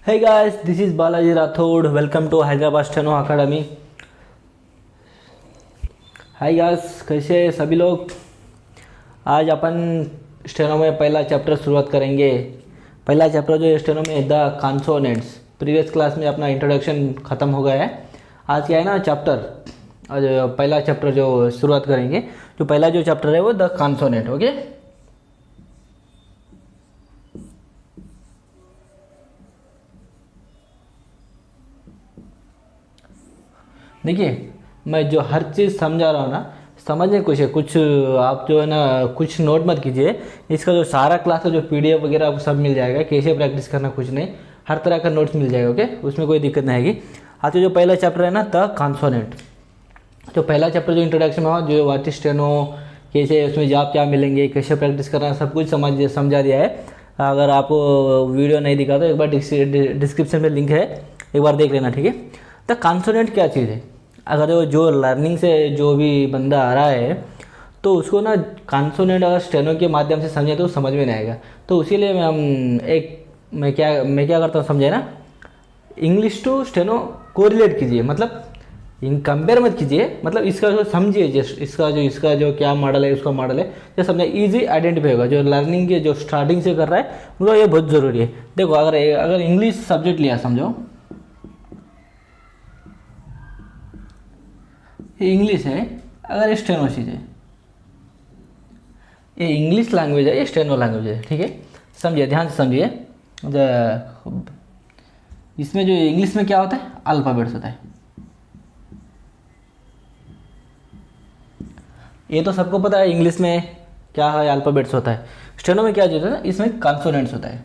Hey guys, this is Balaji Rathod. Welcome to Hyderabad Steno Academy. Hi guys, कैसे हैं सभी लोग। आज अपन स्टेनो में पहला चैप्टर शुरुआत करेंगे। पहला चैप्टर जो है स्टेनो में द कॉन्सोनेंट्स। प्रीवियस क्लास में अपना इंट्रोडक्शन ख़त्म हो गया है। आज क्या है ना चैप्टर, पहला चैप्टर जो शुरुआत करेंगे, जो पहला जो चैप्टर है वो द कॉन्सोनेंट। ओके, देखिए मैं जो हर चीज़ समझा रहा हूँ ना, समझने कुछ है, कुछ आप जो है ना कुछ नोट मत कीजिए। इसका जो सारा क्लास का जो पीडीएफ वगैरह आपको सब मिल जाएगा, कैसे प्रैक्टिस करना कुछ नहीं, हर तरह का नोट्स मिल जाएगा। ओके, उसमें कोई दिक्कत नहीं आएगी। आज जो पहला चैप्टर है ना द कॉन्सोनेंट, जो पहला चैप्टर जो इंट्रोडक्शन हुआ, जो व्हाट इज स्टेनो, कैसे उसमें जॉब क्या मिलेंगे, कैसे प्रैक्टिस करना, सब कुछ समझा दिया है। अगर आपको वीडियो नहीं दिखा तो एक बार डिस्क्रिप्शन में लिंक है, एक बार देख लेना, ठीक है। द कॉन्सोनेंट क्या चीज़ है, अगर जो लर्निंग से जो भी बंदा आ रहा है तो उसको ना कॉन्सोनेंट अगर स्टेनो के माध्यम से समझे तो समझ में नहीं आएगा। तो इसीलिए मैं क्या करता हूँ समझे ना, इंग्लिश टू स्टेनो कोरिलेट कीजिए, मतलब कंपेयर मत कीजिए, मतलब इसका जो समझिए, इसका जो क्या मॉडल है, उसका मॉडल है, जो समझे इजी आइडेंटिफाई होगा। जो लर्निंग के जो स्टार्टिंग से कर रहा है मतलब ये बहुत ज़रूरी है। देखो अगर इंग्लिश सब्जेक्ट लिया, समझो ये इंग्लिश है, अगर ये स्टेनो चीज़ है, ये इंग्लिश लैंग्वेज है, ये स्टेनो लैंग्वेज है, ठीक है। समझिए, ध्यान से समझिए। इसमें जो इंग्लिश में क्या होता है, अल्फ़ाबेट्स होता है, ये तो सबको पता है। इंग्लिश में क्या है, अल्फ़ाबेट्स होता है। स्टेनो में क्या चीज़ होता है, इसमें कॉन्सोनेंट्स होता है।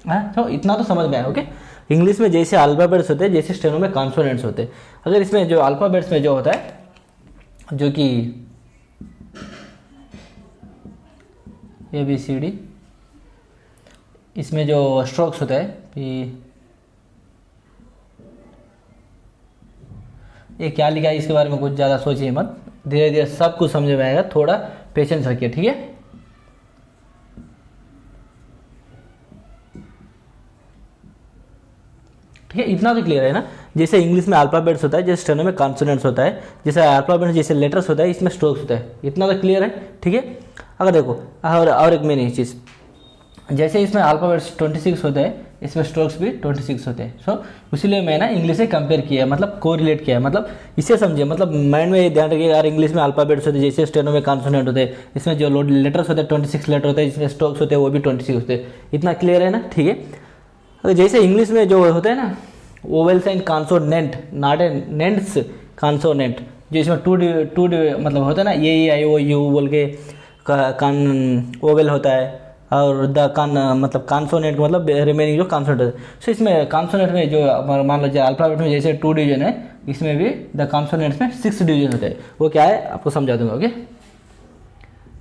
हाँ, तो इतना तो समझ में आया। ओके, इंग्लिश में जैसे अल्फ़ाबेट्स होते हैं, जैसे स्टेनो में कॉन्सोनेंट्स होते हैं। अगर इसमें जो अल्फ़ाबेट्स में जो होता है, जो कि ABCD, इसमें जो स्ट्रोक्स होता है ये क्या लिखा है, इसके बारे में कुछ ज़्यादा सोचिए मत, धीरे धीरे सब कुछ समझ में आएगा, थोड़ा पेशेंस रखिए, ठीक है। ठीक है, इतना तो क्लियर है ना। जैसे इंग्लिश में अल्फ़ाबेट्स होता है, जैसे स्टेनो में कॉन्सोनेंट्स होता है, जैसे अल्फ़ाबेट्स जैसे लेटर्स होता है, इसमें स्ट्रोक्स होता है। इतना तो क्लियर है, ठीक है। अगर देखो और एक मेन चीज़, जैसे इसमें अल्फ़ाबेट्स 26 होते हैं, इसमें स्ट्रोक्स भी 26 होते हैं। सो इसीलिए मैं ना इंग्लिश से कंपेयर किया, मतलब कोरिलेट किया, मतलब इसे समझिए, मतलब माइंड में ध्यान रखिए। यार इंग्लिश में अल्फ़ाबेट्स होते हैं, जैसे स्टेनो में कॉन्सोनेंट होते हैं, इसमें जो लेटर्स होते हैं 26 लेटर होते हैं, इसमें स्ट्रोक्स होते हैं वो भी 26 होते हैं। इतना क्लियर है ना, ठीक है। अगर जैसे इंग्लिश में जो होते हैं ना vowels and consonant, not a नेंट्स, कॉन्सोनेंट, जो इसमें टू मतलब होता है ना, ये आई ओ यू बोल के वोवेल होता है, और मतलब कॉन्सोनेंट मतलब रिमेनिंग जो कॉन्सोनेंट होता है। सो इसमें कॉन्सोनेंट में जो मान लीजिए अल्फ़ाबेट में जैसे 2 डिवीजन है, इसमें भी द कॉन्सोनेंट्स में 6 डिवीजन होते हैं। वो क्या है आपको समझा दूंगा। ओके,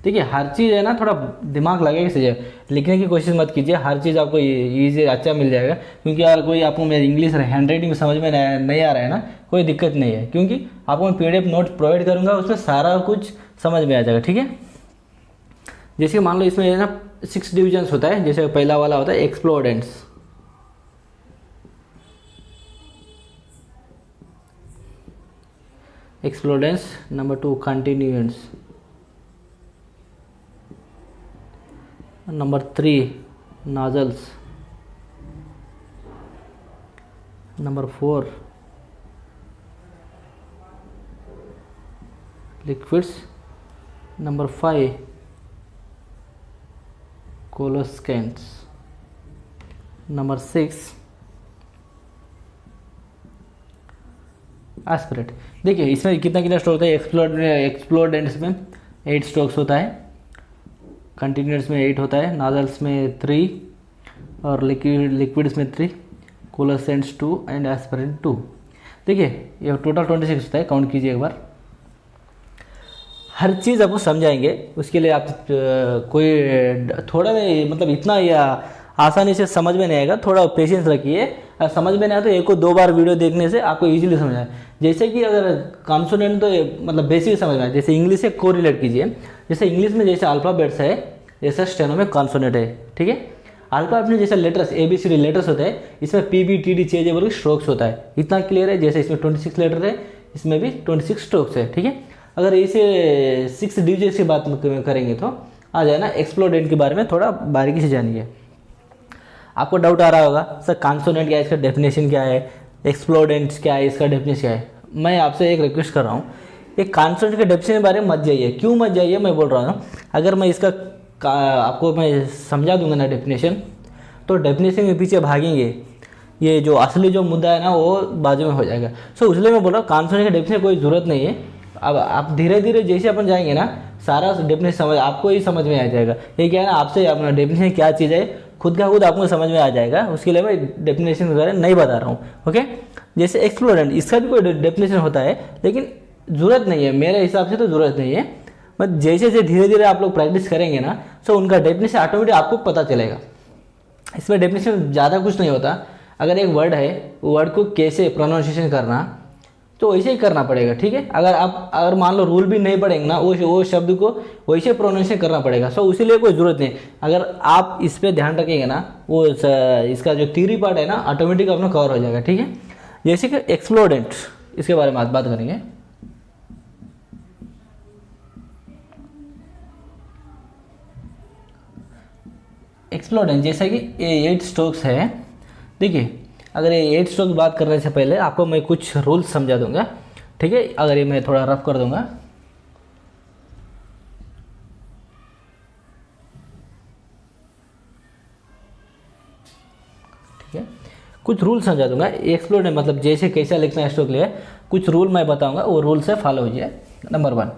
देखिए हर चीज़ है ना, थोड़ा दिमाग लगेगा इसे, लिखने की कोशिश मत कीजिए, हर चीज़ आपको ईजी अच्छा मिल जाएगा। क्योंकि अगर कोई आपको मेरी इंग्लिश हैंड राइटिंग समझ में नहीं आ रहा है ना, कोई दिक्कत नहीं है, क्योंकि आपको मैं PDF नोट प्रोवाइड करूँगा, उसमें सारा कुछ समझ में आ जाएगा, ठीक है। जैसे मान लो इसमें ना 6 डिविजन्स होता है, जैसे पहला वाला होता है explodents, number 2 continuants, number 3 nozzles, number 4 liquids, number 5 coalescents, number 6 aspirate. देखिए इसमें कितना स्ट्रोक होता है, एक्सप्लोडेंट्स में 8 स्ट्रोक्स होता है, कंटिन्यूअर्स में 8 होता है, नाजल्स में 3 और लिक्विड्स में 3, कोलसेंट्स 2 एंड एस्पिरेंट 2। देखिए ये टोटल 26 होता है, काउंट कीजिए एक बार। हर चीज़ आपको समझाएंगे, उसके लिए आप कोई थोड़ा में मतलब इतना या आसानी से समझ में नहीं आएगा, थोड़ा पेशेंस रखिए। अगर समझ में नहीं आया तो एक को 2 बार वीडियो देखने से आपको इजीली समझ आए। जैसे कि अगर कॉन्सोनेंट तो मतलब बेसिक समझ में आए, जैसे इंग्लिश से कोरिलेट कीजिए। जैसे इंग्लिश में जैसे अल्फ़ाबेट्स है, जैसा स्टेनो में कॉन्सोनेंट है, ठीक है। अल्फाबेट में जैसे लेटर्स ABCD लेटर्स होते हैं, इसमें PBTD चेजे बोल के स्ट्रोक्स होता है। इतना क्लियर है। जैसे इसमें 26 लेटर है, इसमें भी 26 स्ट्रोक्स है, ठीक है। अगर इसे 6 डिजिट्स की बात करेंगे तो आ जाए ना एक्सप्लोडेंट के बारे में थोड़ा बारीकी से जानिए। आपको डाउट आ रहा होगा सर कॉन्सोनेंट क्या है, इसका डेफिनेशन क्या है, एक्सप्लोडेंट्स क्या है, इसका डेफिनेशन क्या है। मैं आपसे एक रिक्वेस्ट कर रहा हूँ, एक कॉन्सोनेंट के डेफिनेशन के बारे में मत जाइए। क्यों मत जाइए मैं बोल रहा हूँ, अगर मैं इसका आपको मैं समझा दूंगा ना डेफिनेशन, तो डेफिनेशन के पीछे भागेंगे, ये जो असली जो मुद्दा है ना वो बाजू में हो जाएगा। सो इसलिए मैं बोल रहा हूँ कॉन्सोनेंट के डेफिनेशन कोई ज़रूरत नहीं है। अब आप धीरे धीरे जैसे अपन जाएंगे ना, सारा डेफिनेशन समझ आपको ही समझ में आ जाएगा। ये क्या है ना, आपसे अपना डेफिनेशन क्या चीज़ है खुद का खुद आपको समझ में आ जाएगा। उसके लिए मैं डेफिनेशन वगैरह नहीं बता रहा हूँ, ओके। जैसे एक्सप्लोरेंट, इसका भी कोई डेफिनेशन होता है, लेकिन ज़रूरत नहीं है मेरे हिसाब से, तो ज़रूरत नहीं है। बट जैसे जैसे धीरे धीरे आप लोग प्रैक्टिस करेंगे ना, सो उनका डेफिनेशन ऑटोमेटिक आपको पता चलेगा। इसमें डेफिनेशन ज़्यादा कुछ नहीं होता। अगर एक वर्ड है, वर्ड को कैसे प्रोनाउंसिएशन करना, तो वैसे ही करना पड़ेगा, ठीक है। अगर मान लो रूल भी नहीं पढ़ेंगे ना, वो शब्द को वैसे प्रोनाउंसिएशन करना पड़ेगा। सो इसीलिए कोई ज़रूरत नहीं। अगर आप इस पर ध्यान रखेंगे ना, वो इसका जो थ्योरी पार्ट है ना ऑटोमेटिक अपना कवर हो जाएगा, ठीक है। जैसे कि एक्सप्लोडेंट, इसके बारे में बात करेंगे। एक्सप्लोडेंट जैसा कि ये 8 स्ट्रोक्स है। देखिए, अगर ये 8 स्ट्रोक्स बात करने से पहले आपको मैं कुछ रूल्स समझा दूंगा, ठीक है। अगर ये मैं थोड़ा रफ कर दूंगा, ठीक है। कुछ रूल समझा दूंगा। एक्सप्लोडेंट मतलब जैसे कैसा लिखना है स्ट्रोक लिया, कुछ रूल मैं बताऊंगा, वो रूल से फॉलो कीजिए। नंबर 1,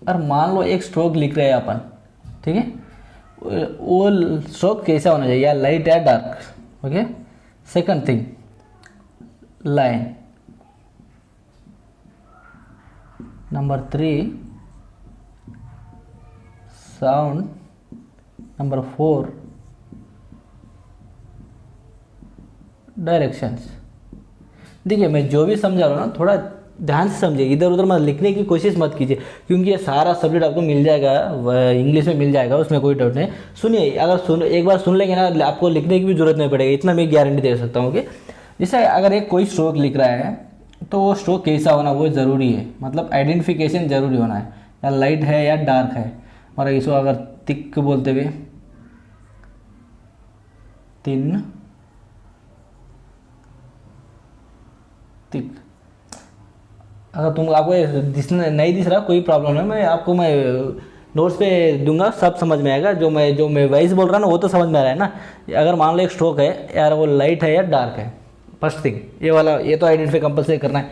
अगर मान लो एक स्ट्रोक लिख रहे हैं अपन, ठीक है, वो स्ट्रोक कैसा होना चाहिए, या लाइट या dark, okay. Second thing, line. Number 3, sound. Number 4, directions. देखिए, मैं जो भी समझा रहा हूँ ना, थोड़ा ध्यान से समझिए, इधर उधर मत लिखने की कोशिश मत कीजिए, क्योंकि ये सारा सब्जेक्ट आपको मिल जाएगा, इंग्लिश में मिल जाएगा, उसमें कोई डाउट नहीं। सुनिए, अगर एक बार सुन लेंगे ना, आपको लिखने की भी जरूरत नहीं पड़ेगी, इतना मैं गारंटी दे सकता हूँ कि जैसे अगर एक कोई स्ट्रोक लिख रहा है, तो वो स्ट्रोक कैसा होना वो ज़रूरी है, मतलब आइडेंटिफिकेशन ज़रूरी होना है, या लाइट है या डार्क है। और इसको अगर तिक बोलते हुए, 3 तिक। अगर आपको नहीं दिख रहा, कोई प्रॉब्लम नहीं, मैं नोट्स पे दूंगा, सब समझ में आएगा। जो मैं वाइस बोल रहा हूँ ना, वो तो समझ में आ रहा है ना। अगर मान लो एक स्ट्रोक है यार, वो लाइट है या डार्क है, फर्स्ट थिंग ये तो आइडेंटिफाई कंपलसरी करना है।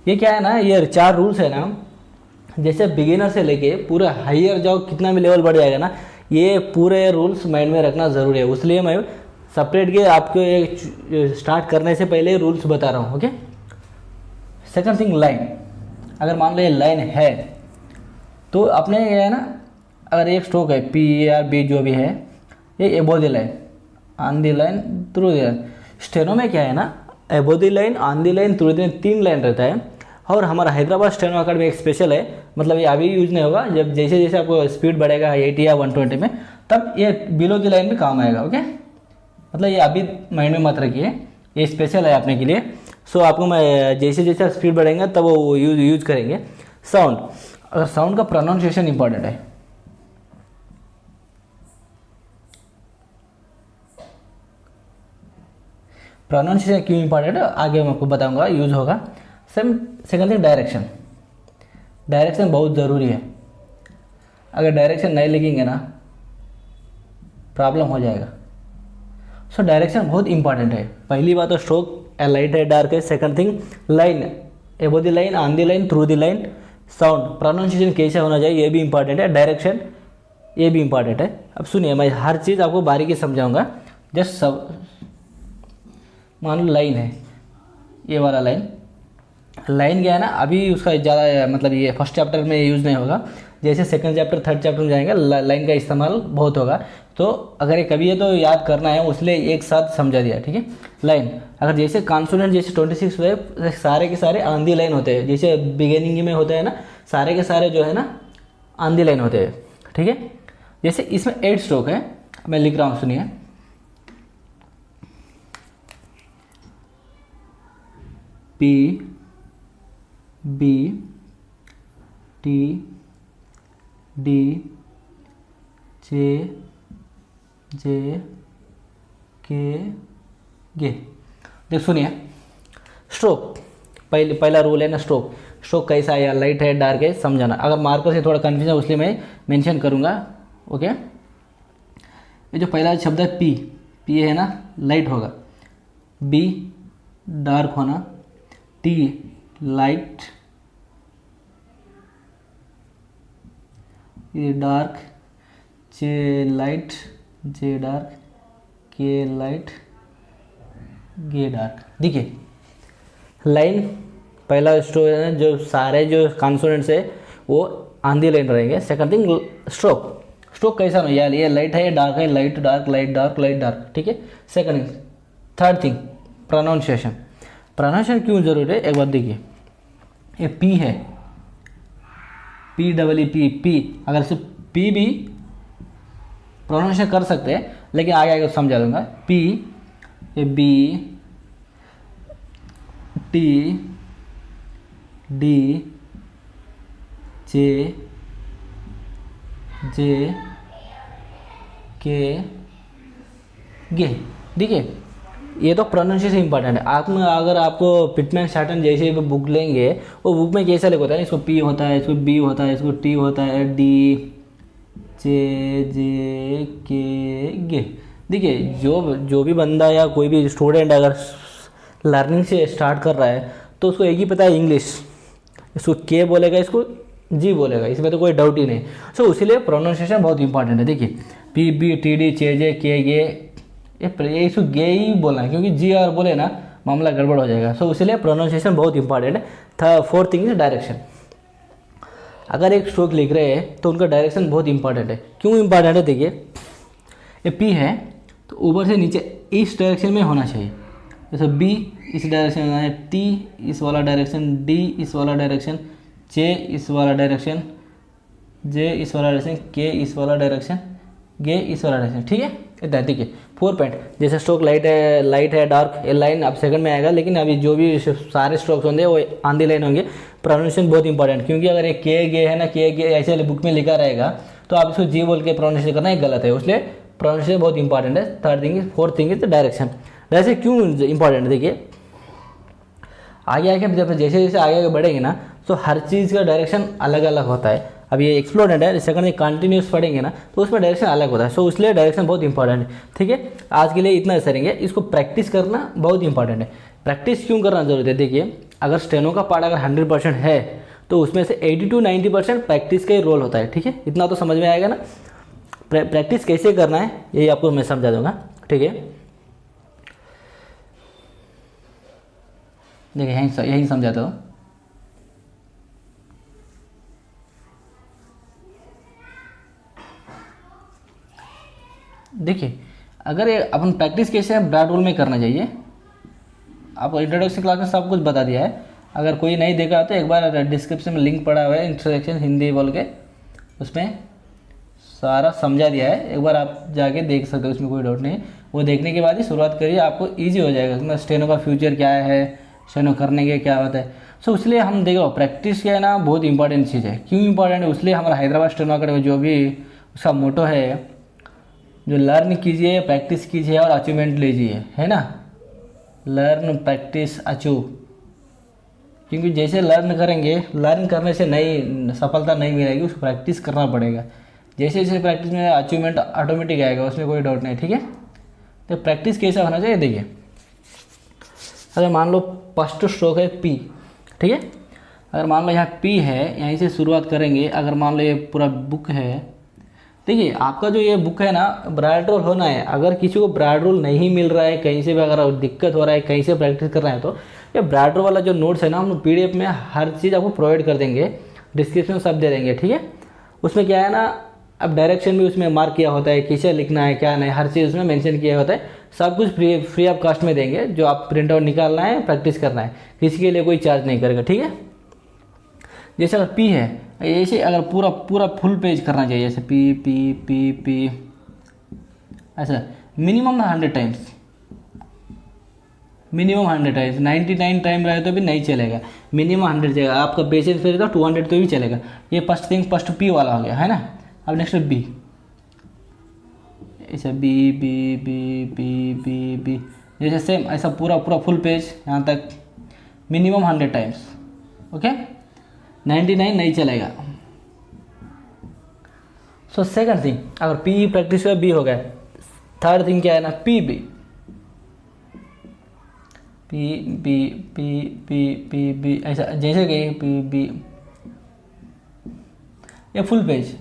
ये क्या है ना, ये 4 रूल्स है ना, जैसे बिगिनर से लेके पूरा हायर जाओ, कितना भी लेवल बढ़ जाएगा ना, ये पूरे रूल्स माइंड में रखना ज़रूरी है। इसलिए मैं सेपरेट के आपको स्टार्ट करने से पहले रूल्स बता रहा हूँ, ओके। Second thing, line. अगर मान लो ये लाइन है, तो अपने ये है ना, अगर एक स्ट्रोक है P या B जो भी है, ये एबो the line, on the line, through the line. Steno में क्या है ना, एबो the line, on the line, through the line, 3 line रहता है। और हमारा हैदराबाद स्टेनो अकेडमी एक स्पेशल है, मतलब ये अभी यूज नहीं होगा, जब जैसे जैसे आपको स्पीड बढ़ेगा 80 या 120 में, तब ये बिलो द लाइन में काम आएगा, ओके। मतलब ये अभी माइंड में मत रखिए, ये स्पेशल है आपने के लिए। सो आपको मैं जैसे जैसे स्पीड बढ़ेंगे तब वो यूज करेंगे। साउंड, अगर साउंड का प्रोनाउंसिएशन इंपॉर्टेंट है, प्रोनाउंसिएशन क्यों इंपॉर्टेंट है आगे मैं आपको बताऊंगा, यूज होगा। Second thing, direction. डायरेक्शन बहुत ज़रूरी है। अगर डायरेक्शन नहीं लिखेंगे ना, प्रॉब्लम हो जाएगा। सो डायरेक्शन बहुत इंपॉर्टेंट है। पहली बात तो स्ट्रोक लाइट है डार्क है। सेकंड थिंग, लाइन, एबो the line, on the line, through the line. Sound, pronunciation कैसे होना चाहिए ये भी इंपॉर्टेंट है। डायरेक्शन ये भी इंपॉर्टेंट है। अब सुनिए, मैं हर चीज़ आपको बारीकी समझाऊंगा। जस्ट सब मान लो लाइन है, ये वाला लाइन क्या है ना, अभी उसका ज़्यादा मतलब ये फर्स्ट चैप्टर में यूज़ नहीं होगा। जैसे सेकंड चैप्टर थर्ड चैप्टर में जाएंगे, लाइन का इस्तेमाल बहुत होगा। तो अगर ये कभी है तो याद करना है, उसलिए एक साथ समझा दिया, ठीक है। लाइन, अगर जैसे कॉन्सोनेंट जैसे 26 है, सारे के सारे ऑन दी लाइन होते हैं, जैसे बिगिनिंग में होते हैं ना, सारे के सारे जो है ना आंधी लाइन होते हैं, ठीक है। जैसे इसमें 8 स्ट्रोक है, मैं लिख रहा हूँ, सुनिए। P B T D J J K G। देख सुनिए, स्ट्रोक पहला रूल है ना, स्ट्रोक कैसा है, या लाइट है डार्क है समझाना। अगर मार्कर से थोड़ा कन्फ्यूजन है उसलिए मैं मेंशन करूँगा, ओके। ये जो पहला शब्द है पी है ना, लाइट होगा, बी डार्क होना, टी लाइट, ये डार्क, जे लाइट, जे डार्क, के लाइट, गे डार्क। देखिए लाइन पहला स्ट्रोक है ना, जो सारे जो कॉन्सोनेंट्स है वो आंधी लाइन रहेंगे। सेकंड थिंग स्ट्रोक कैसा ना, यार ये लाइट है, ये डार्क है, light dark, light dark, light dark, ठीक है। Second thing, third thing pronunciation क्यों जरूरी है, एक बात देखिए, ये पी है, पी डबल ई पी, अगर सिर्फ पी भी प्रोनाउंसिएशन कर सकते हैं, लेकिन आगे आगे समझा दूंगा। पी, ये बी, टी, डी, जे, जे, के, गे। देखिए ये तो प्रोनाउंसिएशन इंपॉर्टेंट है। आप अगर आपको पिटमैन सैटन जैसे बुक लेंगे, वो बुक में कैसा लिखा होता है, इसको पी होता है, इसको बी होता है, इसको टी होता है, डी, जे, जे, के, गे। देखिए जो भी बंदा या कोई भी स्टूडेंट अगर लर्निंग से स्टार्ट कर रहा है तो उसको एक ही पता है इंग्लिश, इसको के बोलेगा, इसको जी बोलेगा, इसमें तो कोई डाउट ही नहीं। सो इसीलिए प्रोनाउंसिएशन बहुत इंपॉर्टेंट है। देखिए पी बी टी डी चे जे के गे, ये इसको गे ही बोलना है, क्योंकि जी आर बोले ना मामला गड़बड़ हो जाएगा। सो इसलिए प्रोनाउंसिएशन बहुत इंपॉर्टेंट है। Fourth thing is direction. अगर एक स्ट्रोक लिख रहे हैं तो उनका डायरेक्शन बहुत इंपॉर्टेंट है। क्यों इंपॉर्टेंट है, देखिए ये पी है तो ऊपर से नीचे इस डायरेक्शन में होना चाहिए। जैसे बी इस डायरेक्शन में है, टी इस वाला डायरेक्शन, डी इस वाला डायरेक्शन, जे इस वाला डायरेक्शन, जे इस वाला डायरेक्शन, के इस वाला डायरेक्शन, गे इस वाला डायरेक्शन, ठीक है। इतना देखिए 4 पॉइंट। जैसे स्ट्रोक लाइट है डार्क, ये लाइन अब सेकंड में आएगा, लेकिन अभी जो भी सारे स्ट्रोक्स होंगे वो आंधी लाइन होंगे। प्रोनाउंसिएशन बहुत इंपॉर्टेंट, क्योंकि अगर ये के गे है ना, के गे ऐसे बुक में लिखा रहेगा तो आप इसको जी बोल के प्रोनाउंसिएशन करना एक गलत है, इसलिए प्रोनाउंसिएशन बहुत इंपॉर्टेंट है। Third thing is, fourth thing is direction. वैसे क्यों इंपॉर्टेंट है, देखिए आगे आगे जब जैसे जैसे आगे बढ़ेंगे ना तो हर चीज़ का डायरेक्शन अलग अलग होता है। अब ये एक्सप्लोडेंट है, सेकंड कंटिन्यूस पढ़ेंगे ना तो उसमें डायरेक्शन अलग होता है। सो इसलिए डायरेक्शन बहुत इंपॉर्टेंट है, ठीक है। आज के लिए इतना करेंगे, इसको प्रैक्टिस करना बहुत इंपॉर्टेंट है। प्रैक्टिस क्यों करना जरूरी है, देखिए अगर स्टेनो का पार्ट अगर 100% है तो उसमें से 80 to 90% प्रैक्टिस का ही रोल होता है, ठीक है। इतना तो समझ में आएगा ना। प्रैक्टिस कैसे करना है ये आपको मैं समझा दूंगा, ठीक है। देखिए यही समझाता हूँ। देखिए अगर ये अपन प्रैक्टिस कैसे ब्रैड रूल में करना चाहिए, आपको इंट्रोडक्शन क्लास में सब कुछ बता दिया है। अगर कोई नहीं देखा तो एक बार डिस्क्रिप्शन में लिंक पड़ा हुआ है, इंट्रोडक्शन हिंदी बोल के, उसमें सारा समझा दिया है। एक बार आप जाके देख सकते हो, उसमें कोई डाउट नहीं। वो देखने के बाद ही शुरुआत करिए, आपको ईजी हो जाएगा। उसमें स्टेनो का फ्यूचर क्या है, स्टेनो करने के क्या होता है। सो इसलिए हम देखो प्रैक्टिस क्या है ना बहुत इंपॉर्टेंट चीज़ है। क्यों इंपॉर्टेंट है, इसलिए हमारा हैदराबाद स्टेनो अकेडमी जो भी उसका मोटो है, जो लर्न कीजिए, प्रैक्टिस कीजिए और अचीवमेंट लीजिए, है ना। लर्न प्रैक्टिस अचीव, क्योंकि जैसे लर्न करेंगे, लर्न करने से नई सफलता नहीं मिलेगी, उसको प्रैक्टिस करना पड़ेगा। जैसे जैसे प्रैक्टिस में अचीवमेंट ऑटोमेटिक आएगा, उसमें कोई डाउट नहीं, ठीक है। तो प्रैक्टिस कैसा होना चाहिए, देखिए अगर मान लो फर्स्ट स्ट्रोक है पी, ठीक है। अगर मान लो यहाँ पी है, यहीं से शुरुआत करेंगे। अगर मान लो ये पूरा बुक है, देखिए आपका जो ये बुक है ना ब्राड रोल होना है। अगर किसी को ब्राड रोल नहीं मिल रहा है, कहीं से भी अगर दिक्कत हो रहा है, कहीं से प्रैक्टिस कर रहे हैं, तो ये ब्राड रोल वाला जो नोट्स है ना, हम PDF में हर चीज़ आपको प्रोवाइड कर देंगे, डिस्क्रिप्शन सब दे देंगे, ठीक है। उसमें क्या है ना, अब डायरेक्शन भी उसमें मार्क किया होता है, किसे लिखना है क्या नहीं, हर चीज़ उसमें मेंशन किया होता है। सब कुछ फ्री ऑफ कॉस्ट में देंगे, जो आप प्रिंट आउट निकालना है, प्रैक्टिस करना है, किसी के लिए कोई चार्ज नहीं करेगा, ठीक है। जैसे अगर पी है, ऐसे अगर पूरा पूरा फुल पेज करना चाहिए, जैसे पी पी पी पी, ऐसा minimum 100 times, minimum 100 times. 99 time रहे तो भी नहीं चलेगा, मिनिमम 100 चलेगा। आपका पेशेंस फिर तो 200 तो भी चलेगा। ये फर्स्ट थिंग, फर्स्ट पी वाला हो गया है ना। अब नेक्स्ट बी, ऐसा B B B B B B, जैसे सेम ऐसा पूरा पूरा फुल पेज यहाँ तक मिनिमम 100 टाइम्स। ओके, 99 नहीं चलेगा। सो सेकंड थिंग, अगर पी प्रैक्टिस हुआ, बी हो गया। थर्ड थिंग क्या है ना, P B, P B P P P B, ऐसा जैसे कि पी बी, ये फुल पेज।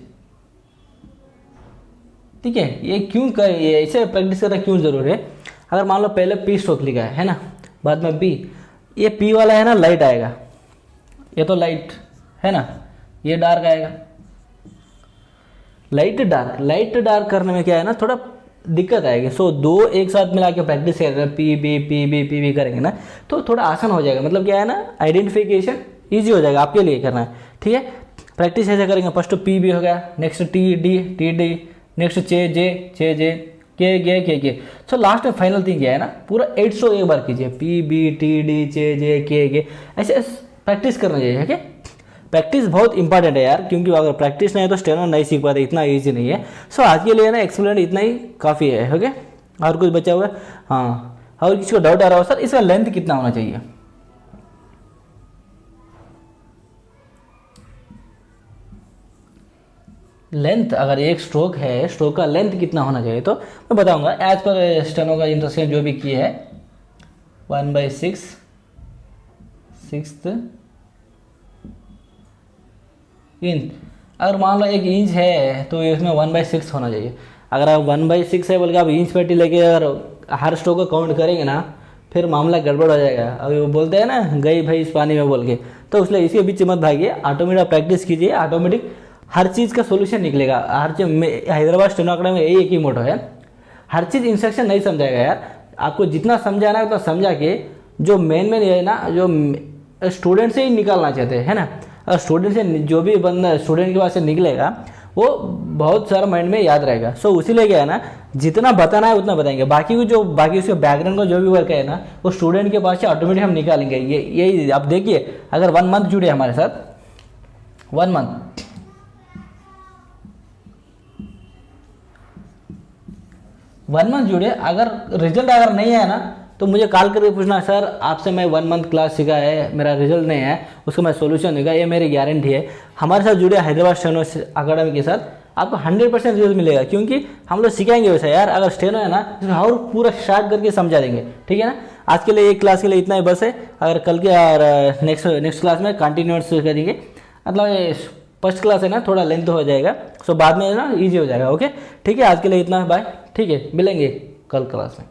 ठीक है, ये क्यों कर, ये ऐसे प्रैक्टिस करना क्यों जरूरी है? अगर मान लो पहले पी स्ट्रोक लिखा है ना, बाद में बी, ये पी वाला है ना लाइट आएगा, ये तो लाइट है ना, ये डार्क आएगा। लाइट डार्क, लाइट डार्क करने में क्या है ना, थोड़ा दिक्कत आएगी। सो दो एक साथ मिला के प्रैक्टिस करेंगे, P B P B P B करेंगे ना, तो थोड़ा आसान हो जाएगा। मतलब क्या है ना, आइडेंटिफिकेशन ईजी हो जाएगा आपके लिए करना है। ठीक है, प्रैक्टिस ऐसे करेंगे। फर्स्ट पी बी हो गया, next T D T D, next चे जे के गे। सो लास्ट में फाइनल थिंग क्या है ना, पूरा 8 स्ट्रोक एक बार कीजिए, पी बी टी डी चे जे के गे, ऐसे प्रैक्टिस करना चाहिए। ठीक है, प्रैक्टिस बहुत इंपॉर्टेंट है यार, क्योंकि अगर प्रैक्टिस नहीं है तो स्टेनो नहीं सीख पाते, इतना ईजी नहीं है। सो आज के लिए ना एक्सप्लेन इतना ही काफ़ी है। ओके, और कुछ बचा हुआ है? हाँ, और किसी को डाउट आ रहा हो सर इसका लेंथ कितना होना चाहिए? लेंथ, अगर एक स्ट्रोक है, स्ट्रोक का लेंथ कितना होना चाहिए तो मैं बताऊंगा एज पर स्टेनो का इंस्ट्रक्शन जो भी किए है। 1/6 इंच। अगर मान लो 1 इंच है तो इसमें 1/6 होना चाहिए। अगर आप 1/6 है बोल के आप इंच पेटी लेके अगर हर स्ट्रोक को काउंट करेंगे ना, फिर मामला गड़बड़ हो जाएगा। अभी वो बोलते हैं ना गई भाई इस पानी में बोल के, तो इसलिए इसके बीच मत भागिए, ऑटोमेटिक प्रैक्टिस कीजिए, ऑटोमेटिक हर चीज़ का सोल्यूशन निकलेगा। हर चीज हैदराबाद स्टेनो अकेडमी में यही एक ही मोटो है, हर चीज़ इंस्ट्रक्शन नहीं समझाएगा यार, आपको जितना समझाना है उतना समझा के जो मेन है ना, जो स्टूडेंट से ही निकालना चाहते हैं, है ना। और स्टूडेंट से जो भी बंदा स्टूडेंट के पास से निकलेगा वो बहुत सारा माइंड में याद रहेगा। सो उसीलिए क्या है ना, जितना बताना है उतना बताएंगे, बाकी को जो बाकी उसके बैकग्राउंड का जो भी वर्क है ना, वो स्टूडेंट के पास से ऑटोमेटिक हम निकालेंगे। यही आप देखिए, अगर 1 मंथ जुड़े हमारे साथ, 1 मंथ, जुड़े, अगर रिजल्ट अगर नहीं है ना तो मुझे कॉल करके पूछना, सर आपसे मैं 1 मंथ क्लास सीखा है, मेरा रिजल्ट नहीं है, उसको मैं सोल्यूशन देगा, ये मेरी गारंटी है। हमारे साथ जुड़े हैदराबाद स्टेनो अकेडमी के साथ आपको 100% रिजल्ट मिलेगा, क्योंकि हम लोग सिखाएंगे वैसा यार। अगर स्टेनो है ना और पूरा स्टार्ट करके समझा देंगे। ठीक है ना, आज के लिए एक क्लास के लिए इतना ही बस है। अगर कल के और नेक्स्ट क्लास में कंटिन्यूस करेंगे, मतलब फर्स्ट क्लास है ना थोड़ा लेंथ हो जाएगा, सो बाद में ना ईजी हो जाएगा। ओके, ठीक है, आज के लिए इतना, बाय। ठीक है, मिलेंगे कल क्लास में।